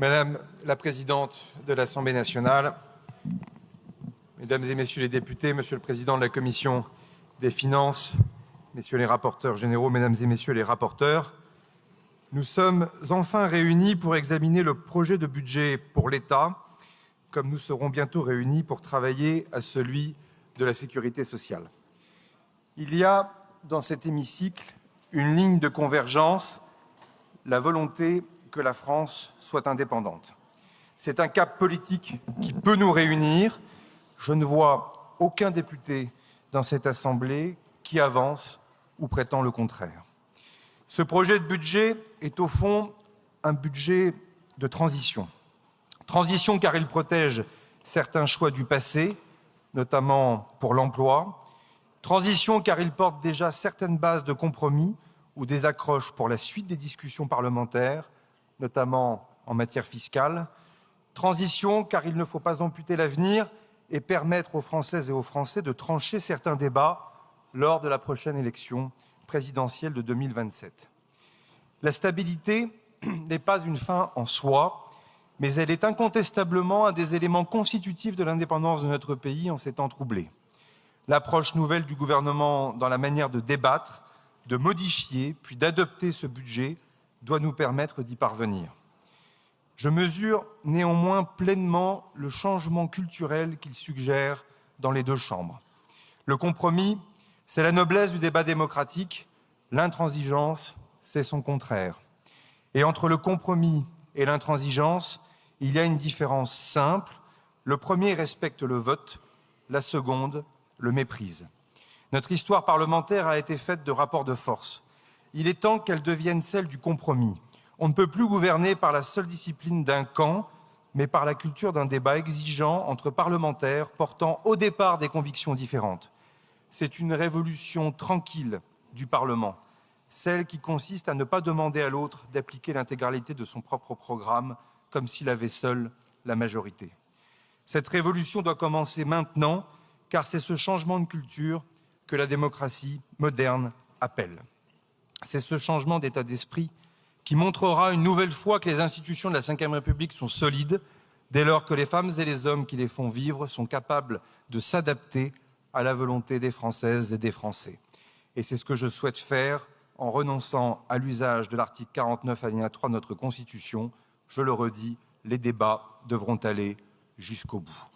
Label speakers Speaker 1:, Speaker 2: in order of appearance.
Speaker 1: Madame la présidente de l'Assemblée nationale, mesdames et messieurs les députés, monsieur le président de la commission des finances, messieurs les rapporteurs généraux, mesdames et messieurs les rapporteurs, nous sommes enfin réunis pour examiner le projet de budget pour l'État, comme nous serons bientôt réunis pour travailler à celui de la sécurité sociale. Il y a dans cet hémicycle une ligne de convergence, la volonté que la France soit indépendante. C'est un cap politique qui peut nous réunir. Je ne vois aucun député dans cette Assemblée qui avance ou prétend le contraire. Ce projet de budget est au fond un budget de transition. Transition car il protège certains choix du passé, notamment pour l'emploi. Transition car il porte déjà certaines bases de compromis ou des accroches pour la suite des discussions parlementaires, notamment en matière fiscale. Transition car il ne faut pas amputer l'avenir et permettre aux Françaises et aux Français de trancher certains débats lors de la prochaine élection présidentielle de 2027. La stabilité n'est pas une fin en soi, mais elle est incontestablement un des éléments constitutifs de l'indépendance de notre pays en ces temps troublés. L'approche nouvelle du gouvernement dans la manière de débattre, de modifier, puis d'adopter ce budget doit nous permettre d'y parvenir. Je mesure néanmoins pleinement le changement culturel qu'il suggère dans les deux chambres. Le compromis, c'est la noblesse du débat démocratique, l'intransigeance, c'est son contraire. Et entre le compromis et l'intransigeance, il y a une différence simple. Le premier respecte le vote, la seconde le méprise. Notre histoire parlementaire a été faite de rapports de force. Il est temps qu'elle devienne celle du compromis. On ne peut plus gouverner par la seule discipline d'un camp, mais par la culture d'un débat exigeant entre parlementaires portant au départ des convictions différentes. C'est une révolution tranquille du Parlement, celle qui consiste à ne pas demander à l'autre d'appliquer l'intégralité de son propre programme comme s'il avait seul la majorité. Cette révolution doit commencer maintenant, car c'est ce changement de culture que la démocratie moderne appelle. C'est ce changement d'état d'esprit qui montrera une nouvelle fois que les institutions de la Ve République sont solides, dès lors que les femmes et les hommes qui les font vivre sont capables de s'adapter à la volonté des Françaises et des Français. Et c'est ce que je souhaite faire en renonçant à l'usage de l'article 49 alinéa 3 de notre Constitution. Je le redis, les débats devront aller jusqu'au bout.